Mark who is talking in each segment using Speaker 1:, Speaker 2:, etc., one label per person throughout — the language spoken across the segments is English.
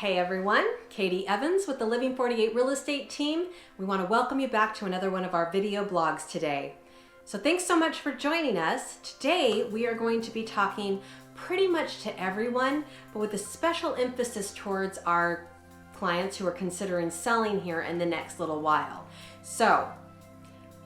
Speaker 1: Hey everyone, Katie Evans with the Living 48 Real Estate Team. We want to welcome you back to another one of our video blogs today. So thanks so much for joining us. Today we are going to be talking pretty much to everyone, but with a special emphasis towards our clients who are considering selling here in the next little while. So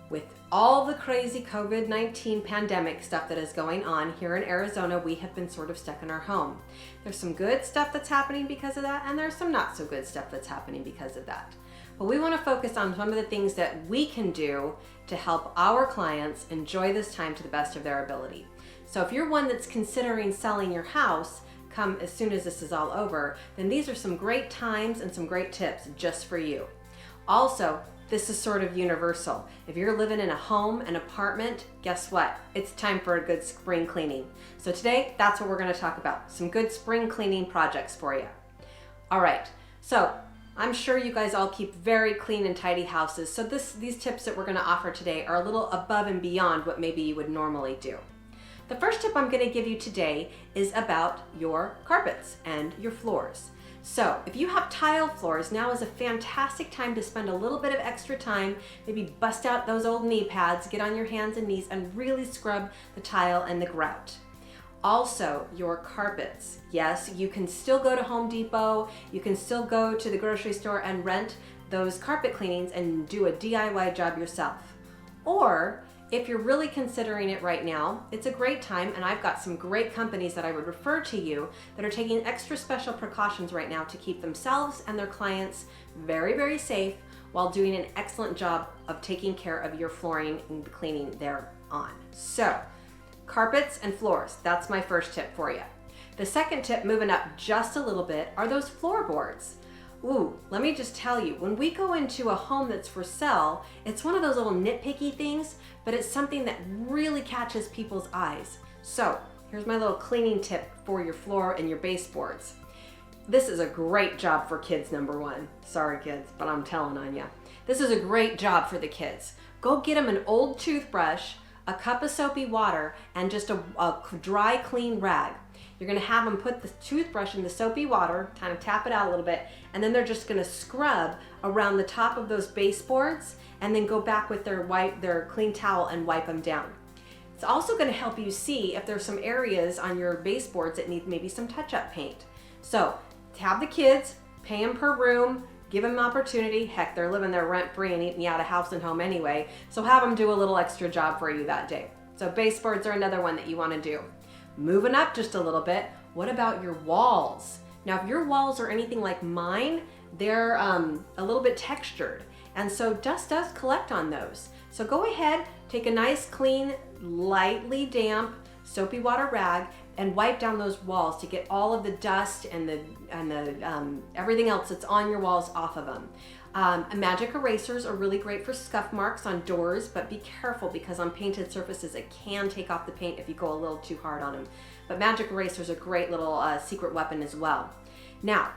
Speaker 1: with all the crazy COVID-19 pandemic stuff that is going on here in Arizona, we have been sort of stuck in our home. There's some good stuff that's happening because of that, and there's some not so good stuff that's happening because of that. But we want to focus on some of the things that we can do to help our clients enjoy this time to the best of their ability. So if you're one that's considering selling your house, come as soon as this is all over, then these are some great times and some great tips just for you. Also, this is sort of universal. If you're living in a home, an apartment, guess what? It's time for a good spring cleaning. So today, that's what we're going to talk about. Some good spring cleaning projects for you. All right, so I'm sure you guys all keep very clean and tidy houses. So these tips that we're going to offer today are a little above and beyond what maybe you would normally do. The first tip I'm going to give you today is about your carpets and your floors. So if you have tile floors, now is a fantastic time to spend a little bit of extra time, maybe bust out those old knee pads, get on your hands and knees and really scrub the tile and the grout. Also, your carpets. Yes, you can still go to Home Depot, you can still go to the grocery store and rent those carpet cleanings and do a DIY job yourself. Or if you're really considering it right now, it's a great time, and I've got some great companies that I would refer to you that are taking extra special precautions right now to keep themselves and their clients very, very safe while doing an excellent job of taking care of your flooring and the cleaning thereon. So, carpets and floors, that's my first tip for you. The second tip, moving up just a little bit, are those floorboards. Ooh, let me just tell you, when we go into a home that's for sale, it's one of those little nitpicky things, but it's something that really catches people's eyes. So here's my little cleaning tip for your floor and your baseboards. This is a great job for kids, number one. Sorry kids, but I'm telling on you. This is a great job for the kids. Go get them an old toothbrush, a cup of soapy water, and just a dry, clean rag. You're gonna have them put the toothbrush in the soapy water, kind of tap it out a little bit, and then they're just gonna scrub around the top of those baseboards and then go back with their clean towel and wipe them down. It's also gonna help you see if there's some areas on your baseboards that need maybe some touch-up paint. So have the kids, pay them per room, give them opportunity. Heck, they're living there rent-free and eating you out of house and home anyway, so have them do a little extra job for you that day. So baseboards are another one that you wanna do. Moving up just a little bit, what about your walls? Now, if your walls are anything like mine, they're a little bit textured, and so dust does collect on those. So go ahead, take a nice, clean, lightly damp, soapy water rag and wipe down those walls to get all of the dust and the everything else that's on your walls off of them. Magic erasers are really great for scuff marks on doors, but be careful because on painted surfaces it can take off the paint if you go a little too hard on them. But magic erasers are a great little secret weapon as well. Now,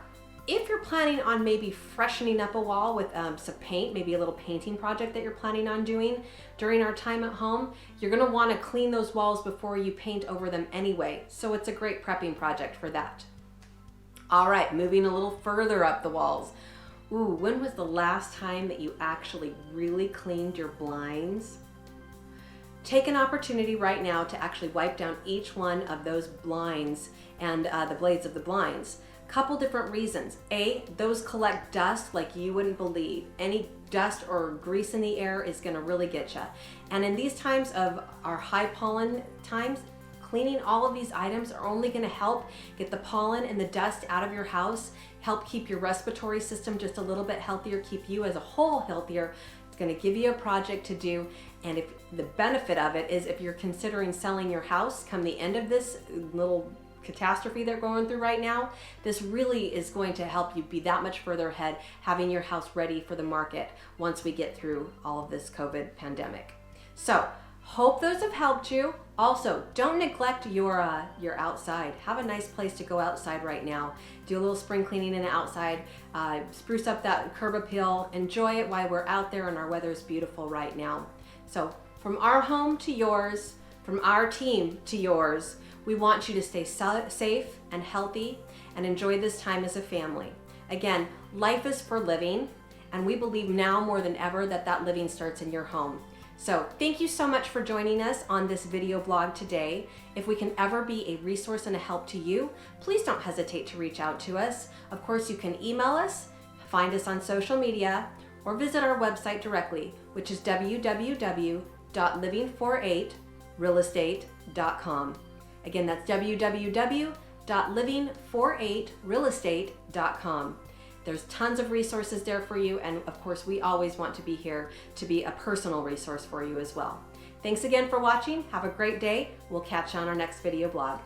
Speaker 1: if you're planning on maybe freshening up a wall with some paint, maybe a little painting project that you're planning on doing during our time at home, you're gonna wanna clean those walls before you paint over them anyway. So it's a great prepping project for that. All right, moving a little further up the walls. Ooh, when was the last time that you actually really cleaned your blinds? Take an opportunity right now to actually wipe down each one of those blinds and the blades of the blinds. Couple different reasons. A, those collect dust like you wouldn't believe. Any dust or grease in the air is gonna really get you. And in these times of our high pollen times, cleaning all of these items are only gonna help get the pollen and the dust out of your house, help keep your respiratory system just a little bit healthier, keep you as a whole healthier. It's gonna give you a project to do, and if the benefit of it is if you're considering selling your house come the end of this little catastrophe they're going through right now, this really is going to help you be that much further ahead, having your house ready for the market once we get through all of this COVID pandemic. So, hope those have helped you. Also, don't neglect your outside. Have a nice place to go outside right now. Do a little spring cleaning in the outside. Spruce up that curb appeal. Enjoy it while we're out there and our weather is beautiful right now. So from our home to yours, from our team to yours, we want you to stay safe and healthy and enjoy this time as a family. Again, life is for living, and we believe now more than ever that that living starts in your home. So thank you so much for joining us on this video blog today. If we can ever be a resource and a help to you, please don't hesitate to reach out to us. Of course, you can email us, find us on social media, or visit our website directly, which is www.living48realestate.com. Again, that's www.living48realestate.com. There's tons of resources there for you, and of course, we always want to be here to be a personal resource for you as well. Thanks again for watching. Have a great day. We'll catch you on our next video blog.